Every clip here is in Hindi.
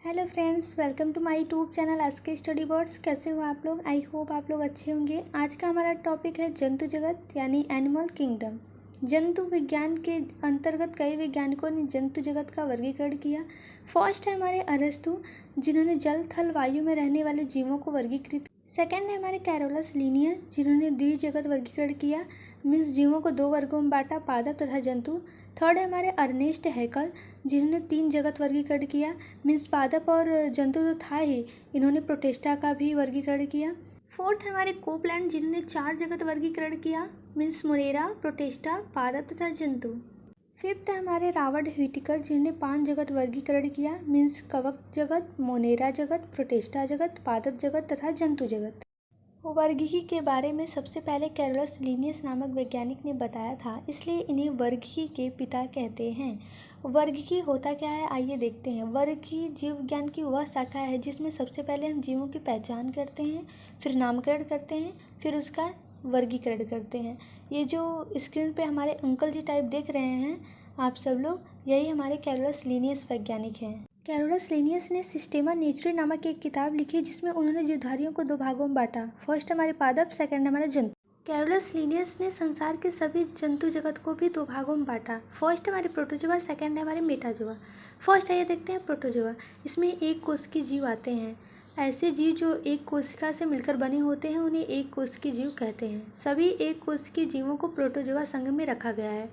Hello friends, welcome to my YouTube channel आज के स्टडी बर्ड्स। कैसे हो आप लोग? आई होप आप लोग अच्छे होंगे। आज का हमारा टॉपिक है जंतु जगत यानी एनिमल किंगडम। जंतु विज्ञान के अंतर्गत कई वैज्ञानिकों ने जंतु जगत का वर्गीकरण किया। फर्स्ट है हमारे अरस्तु, जिन्होंने जल थल वायु में रहने वाले जीवों को वर्गीकृत। सेकेंड है हमारे कैरोलस लीनियस, जिन्होंने द्विजगत वर्गीकरण किया, मीन्स जीवों को दो वर्गों में बांटा, पादप तथा जंतु। थर्ड है हमारे अर्नेस्ट हैकल, जिन्होंने तीन जगत वर्गीकरण किया, मीन्स पादप और जंतु तो था ही, इन्होंने प्रोटेस्टा का भी वर्गीकरण किया। फोर्थ है हमारे कोपलैंड, जिन्होंने चार जगत वर्गीकरण किया, मीन्स मोरेरा, प्रोटेस्टा, पादप तथा जंतु। फिफ्थ है हमारे रॉबर्ट व्हिटेकर, जिन्होंने पांच जगत वर्गीकरण किया, मीन्स कवक जगत, मोनेरा जगत, प्रोटेस्टा जगत, पादप जगत तथा जंतु जगत। वर्गीकी के बारे में सबसे पहले कैरोलस लीनियस नामक वैज्ञानिक ने बताया था, इसलिए इन्हें वर्गीकी के पिता कहते हैं। वर्गीकी होता क्या है, आइए देखते हैं। वर्गीकी जीव विज्ञान की वह शाखा है जिसमें सबसे पहले हम जीवों की पहचान करते हैं, फिर नामकरण करते हैं, फिर उसका वर्गीकरण करते हैं। ये जो स्क्रीन पे हमारे अंकल जी टाइप देख रहे हैं आप सब लोग, यही हमारे कैरोलस लीनियस वैज्ञानिक हैं। कैरोलस लीनियस ने सिस्टेमा नेचुरी नामक एक किताब लिखी, जिसमें उन्होंने जीवधारियों को दो भागों में बांटा। फर्स्ट हमारे पादप, सेकंड हमारे जंतु। कैरोलस लीनियस ने संसार के सभी जंतु जगत को भी दो भागों में बांटा। फर्स्ट हमारे प्रोटोजोआ, सेकंड है हमारे मेटाजोआ। फर्स्ट है, ये देखते हैं प्रोटोजोआ। इसमें एक कोश के जीव आते हैं। ऐसे जीव जो एक कोशिका से मिलकर बने होते हैं उन्हें एक कोश के जीव कहते हैं। सभी एक कोश के जीवों को प्रोटोजोआ संघ में रखा गया है।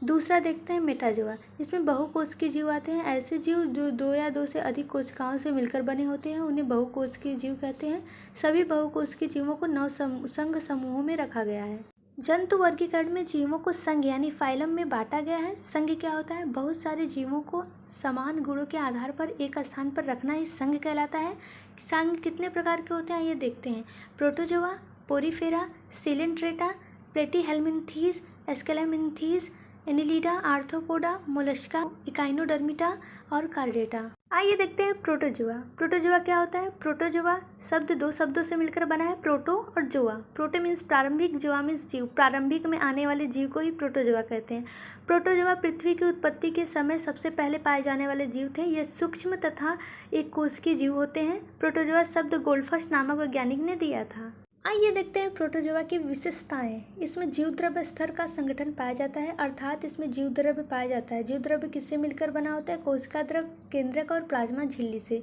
दूसरा देखते हैं मेटाजोआ। इसमें बहुकोश के जीव आते हैं। ऐसे जीव जो दो या दो से अधिक कोशिकाओं से मिलकर बने होते हैं उन्हें बहुकोश के जीव कहते हैं। सभी बहुकोश के जीवों को नौ संघ समूहों में रखा गया है। जंतु वर्गीकरण में जीवों को संघ यानी फाइलम में बांटा गया है। संघ क्या होता है? बहुत सारे जीवों को समान गुणों के आधार पर एक स्थान पर रखना ही संघ कहलाता है। संघ कितने प्रकार के होते हैं ये देखते हैं। Protozoa, porifera, coelenterata, platyhelminthes, aschelminthes, annelida, arthropoda, mollusca, echinodermata और कार्डेटा। आइए देखते हैं प्रोटोजोआ। प्रोटोजोआ क्या होता है? प्रोटोजोआ शब्द दो शब्दों से मिलकर बना है, प्रोटो और जोआ। प्रोटो मीन्स प्रारंभिक, जोआ मीन्स जीव। प्रारंभिक में आने वाले जीव को ही प्रोटोजोआ कहते हैं। प्रोटोजोआ पृथ्वी की उत्पत्ति के समय सबसे पहले पाए जाने वाले जीव थे। ये सूक्ष्म तथा एक कोशिकीय जीव होते हैं। प्रोटोजोआ शब्द गोल्डफस्ट नामक वैज्ञानिक ने दिया था। आइए देखते हैं प्रोटोजोआ की विशेषताएं। इसमें जीवद्रव्य स्तर का संगठन पाया जाता है, अर्थात इसमें जीवद्रव्य पाया जाता है। जीवद्रव्य किससे मिलकर बना होता है? कोशिका द्रव, केंद्रक और प्लाज्मा झिल्ली से।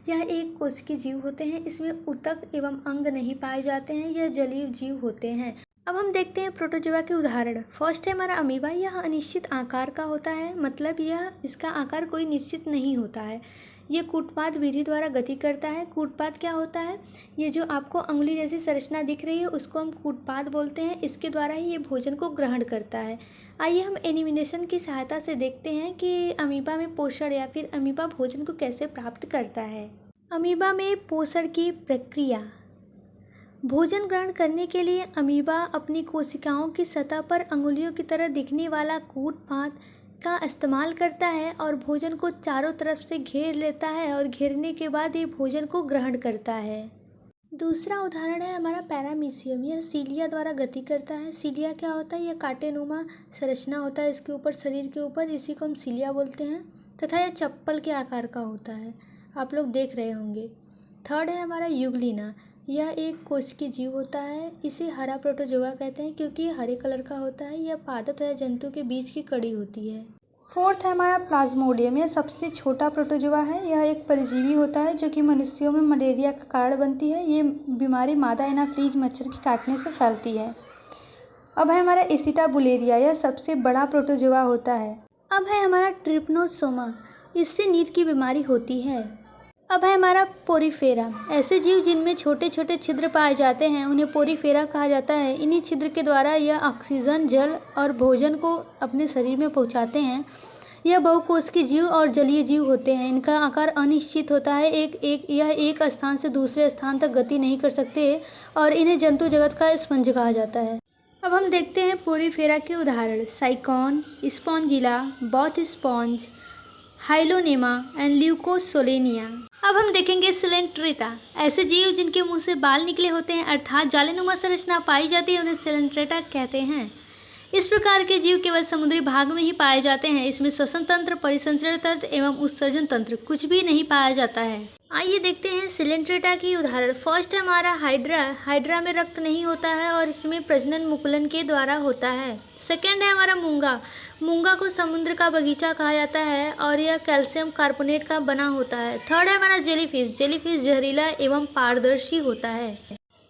यह एक कोशिकीय जीव होते हैं। इसमें ऊतक एवं अंग नहीं पाए जाते हैं। यह जलीय जीव होते हैं। अब हम देखते हैं प्रोटोजोआ के उदाहरण। फर्स्ट है हमारा अमीबा। यह अनिश्चित आकार का होता है, मतलब यह इसका आकार कोई निश्चित नहीं होता है। ये कूटपाद विधि द्वारा गति करता है। कूटपाद क्या होता है? ये जो आपको अंगुली जैसी संरचना दिख रही है उसको हम कूटपाद बोलते हैं। इसके द्वारा ही ये भोजन को ग्रहण करता है। आइए हम एनिमेशन की सहायता से देखते हैं कि अमीबा में पोषण या फिर अमीबा भोजन को कैसे प्राप्त करता है। अमीबा में पोषण की प्रक्रिया। भोजन ग्रहण करने के लिए अमीबा अपनी कोशिकाओं की सतह पर अंगुलियों की तरह दिखने वाला कूटपाद का इस्तेमाल करता है और भोजन को चारों तरफ से घेर लेता है और घेरने के बाद ये भोजन को ग्रहण करता है। दूसरा उदाहरण है हमारा पैरामीशियम। यह सीलिया द्वारा गति करता है। सीलिया क्या होता है? यह कांटेनुमा संरचना होता है इसके ऊपर, शरीर के ऊपर, इसी को हम सीलिया बोलते हैं तथा यह चप्पल के आकार का होता है, आप लोग देख रहे होंगे। थर्ड है हमारा यूग्लिना। यह एक कोशिकीय जीव होता है। इसे हरा प्रोटोजोआ कहते हैं क्योंकि यह हरे कलर का होता है। यह पादप तथा जंतु के बीच की कड़ी होती है। फोर्थ है हमारा प्लाज्मोडियम। यह सबसे छोटा प्रोटोजोआ है। यह एक परजीवी होता है जो कि मनुष्यों में मलेरिया का कारण बनती है। ये बीमारी मादा एनाफ्लीज मच्छर के काटने से फैलती है। अब है हमारा एसिटाबुलेरिया। यह सबसे बड़ा प्रोटोजोआ होता है। अब है हमारा ट्रिप्नोसोमा। इससे नींद की बीमारी होती है। अब है हमारा पोरीफेरा। ऐसे जीव जिनमें छोटे छोटे छिद्र पाए जाते हैं उन्हें पोरीफेरा कहा जाता है। इन्हीं छिद्र के द्वारा यह ऑक्सीजन, जल और भोजन को अपने शरीर में पहुंचाते हैं। यह बहुकोशिकीय जीव और जलीय जीव होते हैं। इनका आकार अनिश्चित होता है। यह एक स्थान से दूसरे स्थान तक गति नहीं कर सकते और इन्हें जंतु जगत का स्पंज कहा जाता है। अब हम देखते हैं पोरीफेरा के उदाहरण। Sycon, spongilla, bath sponge, hyalonema and leucosolenia. अब हम देखेंगे सिलेंट्रेटा। ऐसे जीव जिनके मुंह से बाल निकले होते हैं, अर्थात जालीनुमा संरचना पाई जाती है, उन्हें सिलेंट्रेटा कहते हैं। इस प्रकार के जीव केवल समुद्री भाग में ही पाए जाते हैं। इसमें श्वसन तंत्र, परिसंचरण तंत्र एवं उत्सर्जन तंत्र कुछ भी नहीं पाया जाता है। आइए देखते हैं सिलेंट्रेटा की उदाहरण। फर्स्ट है हमारा हाइड्रा। हाइड्रा में रक्त नहीं होता है और इसमें प्रजनन मुकुलन के द्वारा होता है। सेकेंड है हमारा मूंगा। मूंगा को समुद्र का बगीचा कहा जाता है और यह कैल्शियम कार्बोनेट का बना होता है। थर्ड है हमारा जेलीफिश। जेलीफिश जहरीला एवं पारदर्शी होता है।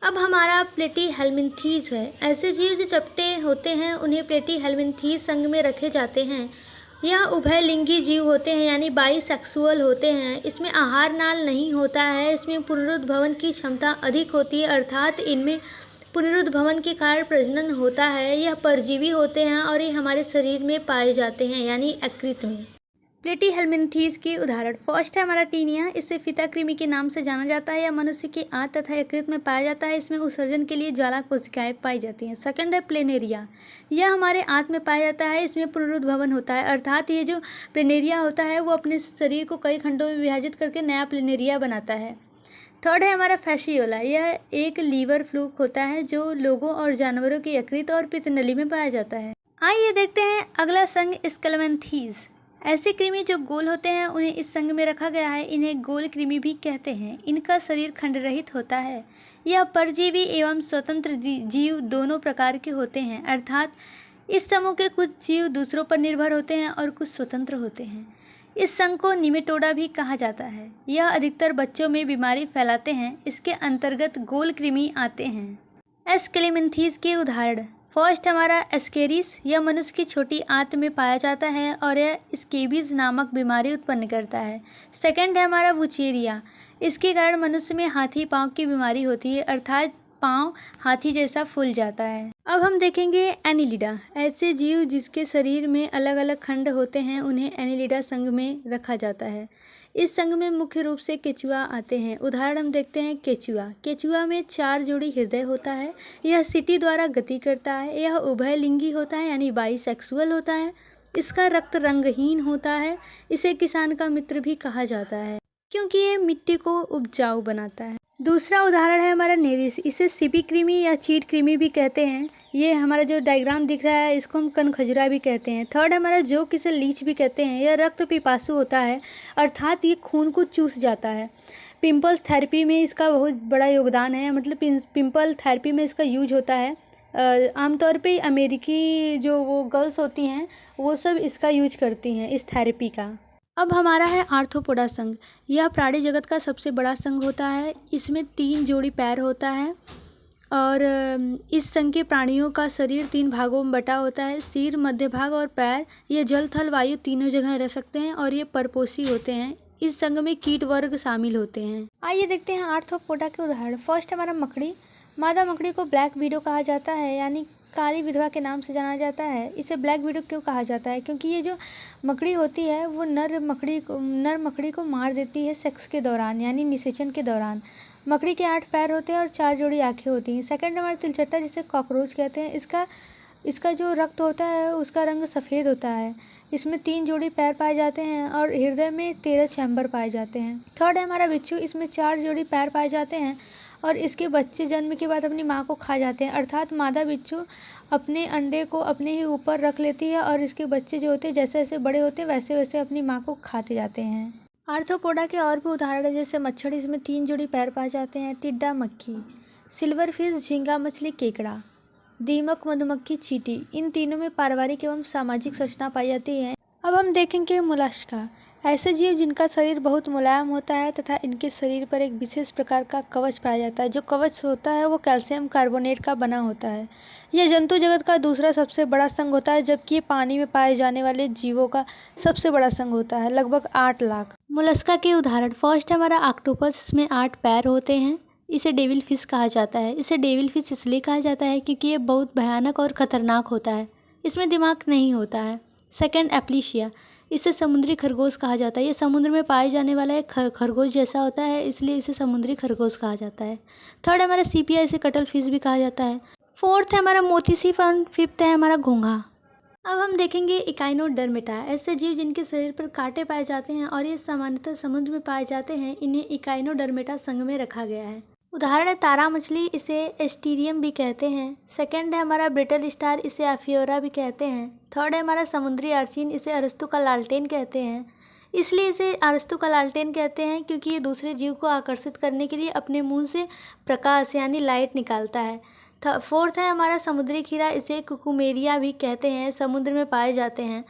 अब हमारा प्लेटीहेल्मिन्थीज है। ऐसे जीव जो चपटे होते हैं उन्हें प्लेटीहेल्मिन्थीज संघ में रखे जाते हैं। यह उभयलिंगी जीव होते हैं यानी बाईसेक्सुअल होते हैं। इसमें आहार नाल नहीं होता है। इसमें पुनरुद्भवन की क्षमता अधिक होती है, अर्थात इनमें पुनरुद्भवन के कारण प्रजनन होता है। यह परजीवी होते हैं और ये हमारे शरीर में पाए जाते हैं यानी यकृत में। प्लेटीहेल्मिन्थीज की उदाहरण। फर्स्ट है हमारा टीनिया। इसे फीता कृमि के नाम से जाना जाता है। यह मनुष्य के आंत तथा यकृत में पाया जाता है। इसमें उत्सर्जन के लिए ज्वाला कोशिकाएं पाई जाती हैं। सेकंड है प्लेनेरिया। यह हमारे आंत में पाया जाता है। इसमें पुनरुद्भवन होता है, अर्थात ये जो प्लेनेरिया होता है वो अपने शरीर को कई खंडों में विभाजित करके नया प्लेनेरिया बनाता है। थर्ड है हमारा फैसियोला। यह एक लीवर फ्लूक होता है जो लोगों और जानवरों के यकृत और पित्तनली में पाया जाता है। आइए देखते हैं अगला संघ स्केलेमेंथीज। ऐसे कृमि जो गोल होते हैं उन्हें इस संघ में रखा गया है। इन्हें गोल कृमि भी कहते हैं। इनका शरीर खंड रहित होता है। यह परजीवी एवं स्वतंत्र जीव दोनों प्रकार के होते हैं, अर्थात इस समूह के कुछ जीव दूसरों पर निर्भर होते हैं और कुछ स्वतंत्र होते हैं। इस संघ को निमेटोडा भी कहा जाता है। यह अधिकतर बच्चों में बीमारी फैलाते हैं। इसके अंतर्गत गोल कृमि आते हैं। एस्केलेमेंथीज के उदाहरण। फर्स्ट हमारा एस्केरिस। यह मनुष्य की छोटी आंत में पाया जाता है और यह स्केबीज नामक बीमारी उत्पन्न करता है। सेकंड है हमारा वुचेरिया। इसके कारण मनुष्य में हाथी पांव की बीमारी होती है, अर्थात पांव हाथी जैसा फूल जाता है। अब हम देखेंगे एनिलिडा। ऐसे जीव जिसके शरीर में अलग अलग खंड होते हैं उन्हें एनिलिडा संघ में रखा जाता है। इस संघ में मुख्य रूप से केचुआ आते हैं। उदाहरण हम देखते हैं केचुआ। केचुआ में 4 जोड़ी हृदय होता है। यह सीटी द्वारा गति करता है। यह उभयलिंगी होता है यानी बाईसेक्सुअल होता है। इसका रक्त रंगहीन होता है। इसे किसान का मित्र भी कहा जाता है क्योंकि ये मिट्टी को उपजाऊ बनाता है। दूसरा उदाहरण है हमारा नेरिस। इसे सीपी कृमि या चीट कृमि भी कहते हैं। ये हमारा जो डायग्राम दिख रहा है इसको हम कनखजरा भी कहते हैं। थर्ड हमारा जोक, इसे लीच भी कहते हैं। यह रक्त पिपासु होता है, अर्थात ये खून को चूस जाता है। पिंपल्स थेरेपी में इसका बहुत बड़ा योगदान है, मतलब पिंपल थेरेपी में इसका यूज होता है। आमतौर पे अमेरिकी जो वो गर्ल्स होती हैं वो सब इसका यूज करती हैं, इस थेरेपी का। अब हमारा है आर्थ्रोपोडा संघ। यह प्राणी जगत का सबसे बड़ा संघ होता है। इसमें 3 जोड़ी पैर होता है और इस संघ के प्राणियों का शरीर 3 भागों में बटा होता है, सिर, मध्य भाग और पैर। ये जल, थल, वायु तीनों जगह रह सकते हैं और ये परपोषी होते हैं। इस संघ में कीट वर्ग शामिल होते हैं। आइए देखते हैं आर्थ्रोपोडा के उदाहरण। फर्स्ट हमारा मकड़ी। मादा मकड़ी को ब्लैक विडो कहा जाता है यानी काली विधवा के नाम से जाना जाता है। इसे ब्लैक विडो क्यों कहा जाता है? क्योंकि ये जो मकड़ी होती है वो नर मकड़ी को मार देती है सेक्स के दौरान यानी निषेचन के दौरान। मकड़ी के 8 पैर होते हैं और 4 जोड़ी आँखें होती हैं। सेकंड हमारा तिलचट्टा, जिसे कॉकरोच कहते हैं। इसका जो रक्त होता है उसका रंग सफ़ेद होता है। इसमें 3 जोड़ी पैर पाए जाते हैं और हृदय में 13 चैम्बर पाए जाते हैं। थर्ड है हमारा बिच्छू। इसमें 4 जोड़ी पैर पाए जाते हैं और इसके बच्चे जन्म के बाद अपनी माँ को खा जाते हैं, अर्थात मादा बिच्छू अपने अंडे को अपने ही ऊपर रख लेती है और इसके बच्चे जो होते हैं जैसे जैसे बड़े होते हैं वैसे वैसे अपनी माँ को खाते जाते हैं। आर्थ्रोपोडा के और भी उदाहरण है जैसे मच्छर, इसमें 3 जोड़ी पैर पाए जाते हैं। टिड्डा, मक्खी, सिल्वर फिश, झींगा मछली, केकड़ा, दीमक, मधुमक्खी, चींटी, इन तीनों में पारिवारिक एवं सामाजिक संरचना पाई जाती है। अब हम देखेंगे मोलस्का। ऐसे जीव जिनका शरीर बहुत मुलायम होता है तथा इनके शरीर पर एक विशेष प्रकार का कवच पाया जाता है। जो कवच होता है वो कैल्शियम कार्बोनेट का बना होता है। यह जंतु जगत का दूसरा सबसे बड़ा संघ होता है, जबकि ये पानी में पाए जाने वाले जीवों का सबसे बड़ा संघ होता है, लगभग 8 लाख। मोलस्का के उदाहरण। फर्स्ट हमारा ऑक्टोपस। इसमें 8 पैर होते हैं। इसे डेविल फिश कहा जाता है। इसे डेविल फिश इसलिए कहा जाता है क्योंकि ये बहुत भयानक और ख़तरनाक होता है। इसमें दिमाग नहीं होता है। सेकंड, एप्लीशिया। इसे समुद्री खरगोश कहा जाता है। ये समुद्र में पाए जाने वाला एक खरगोश जैसा होता है, इसलिए इसे समुद्री खरगोश कहा जाता है। थर्ड हमारा सीपिया। इसे कटल फिश भी कहा जाता है। फोर्थ है हमारा मोती सिप और फिफ्थ है हमारा घोंघा। अब हम देखेंगे इकाइनोडर्मेटा। ऐसे जीव जिनके शरीर पर कांटे पाए जाते हैं और ये सामान्यतः समुद्र में पाए जाते हैं, इन्हें इकाइनोडर्मेटा संघ में रखा गया है। उदाहरण है तारा मछली, इसे एस्टीरियम भी कहते हैं। सेकंड है हमारा ब्रिटल स्टार, इसे एफियोरा भी कहते हैं। थर्ड है हमारा समुद्री अर्चिन, इसे अरस्तू का लालटेन कहते हैं। इसलिए इसे अरस्तू का लालटेन कहते हैं क्योंकि ये दूसरे जीव को आकर्षित करने के लिए अपने मुंह से प्रकाश यानी लाइट निकालता है। फोर्थ है हमारा समुद्री खीरा, इसे कुकुमेरिया भी कहते हैं, समुद्र में पाए जाते हैं।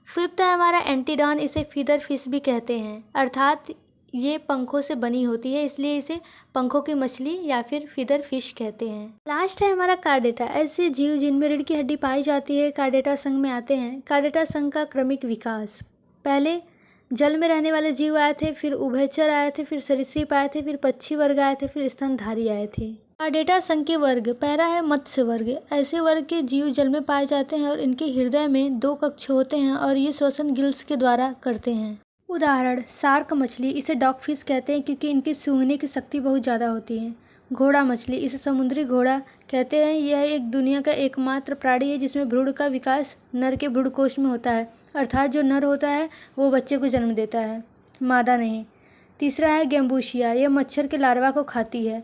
फिफ्थ है हमारा एंटीडॉन, इसे फीदर फिश भी कहते हैं, अर्थात ये पंखों से बनी होती है, इसलिए इसे पंखों की मछली या फिर फीदर फिश कहते हैं। लास्ट है हमारा कार्डेटा, ऐसे जीव जिनमें रीढ़ की हड्डी पाई जाती है कार्डेटा संघ में आते हैं। कार्डेटा संघ का क्रमिक विकास, पहले जल में रहने वाले जीव आए थे, फिर उभयचर आए थे, फिर सरीसृप आए थे, फिर पक्षी वर्ग आए थे, फिर स्तनधारी आए थे। कार्डेटा संघ के वर्ग, पहला है मत्स्य वर्ग, ऐसे वर्ग के जीव जल में पाए जाते हैं और इनके हृदय में 2 कक्ष होते हैं और ये श्वसन गिल्स के द्वारा करते हैं। उदाहरण शार्क मछली, इसे डॉग फिश कहते हैं क्योंकि इनकी सूंघने की शक्ति बहुत ज़्यादा होती है। घोड़ा मछली, इसे समुद्री घोड़ा कहते हैं। यह एक दुनिया का एकमात्र प्राणी है जिसमें भ्रूण का विकास नर के भ्रूणकोश में होता है, अर्थात जो नर होता है वो बच्चे को जन्म देता है, मादा नहीं। तीसरा है गैम्बूशिया, यह मच्छर के लार्वा को खाती है।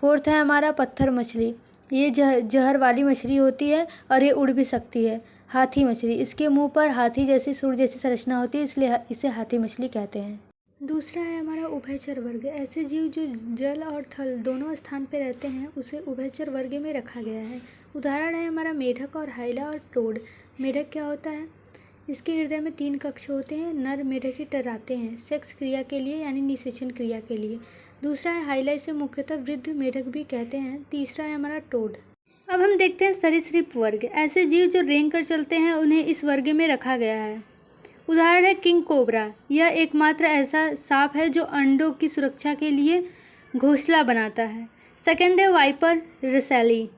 फोर्थ है हमारा पत्थर मछली, ये जहर वाली मछली होती है और ये उड़ भी सकती है। हाथी मछली, इसके मुंह पर हाथी जैसी सूंड जैसी संरचना होती है, इसलिए इसे हाथी मछली कहते हैं। दूसरा है हमारा उभयचर वर्ग, ऐसे जीव जो जल और थल दोनों स्थान पर रहते हैं उसे उभयचर वर्ग में रखा गया है। उदाहरण है हमारा मेढक और हाइला और टोड। मेढक क्या होता है, इसके हृदय में 3 कक्ष होते हैं। नर मेढक ही टर्राते हैं सेक्स क्रिया के लिए यानी निषेचन क्रिया के लिए। दूसरा है हाइला, इसे मुख्यतः वृद्ध मेढक भी कहते हैं। तीसरा है हमारा टोड। अब हम देखते हैं सरीसृप वर्ग, ऐसे जीव जो रेंग कर चलते हैं उन्हें इस वर्ग में रखा गया है। उदाहरण है किंग कोबरा, यह एकमात्र ऐसा सांप है जो अंडों की सुरक्षा के लिए घोंसला बनाता है। सेकंड है वाइपर रसेली,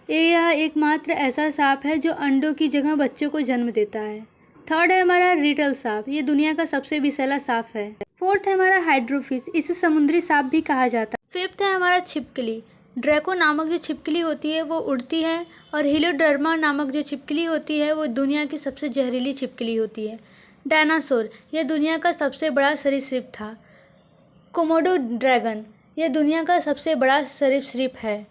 यह एकमात्र ऐसा सांप है जो अंडों की जगह बच्चों को जन्म देता है। थर्ड है हमारा रिटल सांप, ये दुनिया का सबसे विषैला सांप है। फोर्थ है हमारा हाइड्रोफिश, इसे समुद्री सांप भी कहा जाता है। फिफ्थ है हमारा छिपकली, ड्रैको नामक जो छिपकली होती है वो उड़ती है, और हिलोडर्मा नामक जो छिपकली होती है वो दुनिया की सबसे जहरीली छिपकली होती है। डायनासोर, यह दुनिया का सबसे बड़ा सरीसृप था। कोमोडो ड्रैगन, यह दुनिया का सबसे बड़ा सरीसृप है।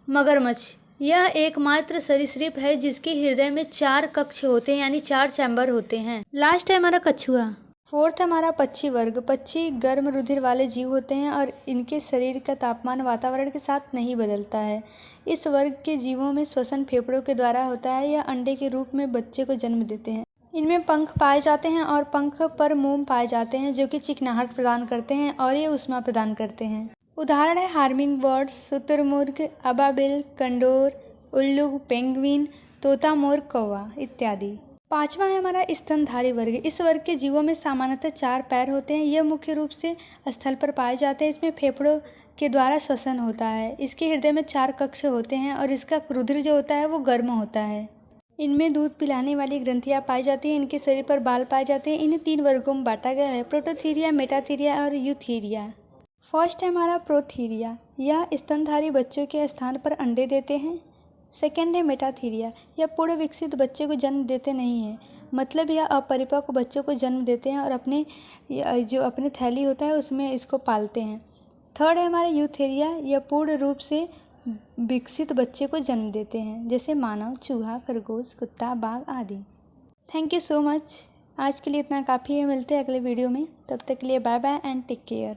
मगरमच्छ, यह एकमात्र सरीसृप है जिसके हृदय में 4 कक्ष होते हैं यानी 4 चैम्बर होते हैं। लास्ट है हमारा कछुआ। फोर्थ हमारा पक्षी वर्ग, पक्षी गर्म रुधिर वाले जीव होते हैं और इनके शरीर का तापमान वातावरण के साथ नहीं बदलता है। इस वर्ग के जीवों में श्वसन फेफड़ों के द्वारा होता है, यह अंडे के रूप में बच्चे को जन्म देते हैं। इनमें पंख पाए जाते हैं और पंख पर मोम पाए जाते हैं जो कि चिकनाहट प्रदान करते हैं और ये ऊष्मा प्रदान करते हैं। उदाहरण है हार्मिंग बर्ड्स, शुतुरमुर्ग, अबाबिल, कंडोर, उल्लू, पेंगुइन, तोता मोर, कौवा इत्यादि। पांचवा है हमारा स्तनधारी वर्ग, इस वर्ग के जीवों में सामान्यतः 4 पैर होते हैं। यह मुख्य रूप से स्थल पर पाए जाते हैं। इसमें फेफड़ों के द्वारा श्वसन होता है। इसके हृदय में 4 कक्ष होते हैं और इसका रुधिर जो होता है वो गर्म होता है। इनमें दूध पिलाने वाली ग्रंथियां पाई जाती हैं। इनके शरीर पर बाल पाए जाते हैं। इन्हें 3 वर्गों में बांटा गया है, प्रोटोथीरिया, मेटाथीरिया और यूथीरिया। फर्स्ट है हमारा प्रोथीरिया, यह स्तनधारी बच्चों के स्थान पर अंडे देते हैं। सेकेंड है मेटाथीरिया, यह पूर्ण विकसित बच्चे को जन्म देते नहीं हैं, मतलब यह अपरिपक्व बच्चों को जन्म देते हैं और अपने थैली होता है उसमें इसको पालते हैं। थर्ड है हमारा यूथेरिया, यह पूर्ण रूप से विकसित बच्चे को जन्म देते हैं, जैसे मानव, चूहा, खरगोश, कुत्ता, बाघ आदि। Thank you so much. आज के लिए इतना काफ़ी है, मिलते हैं अगले वीडियो में। तब तक के लिए bye bye and take care.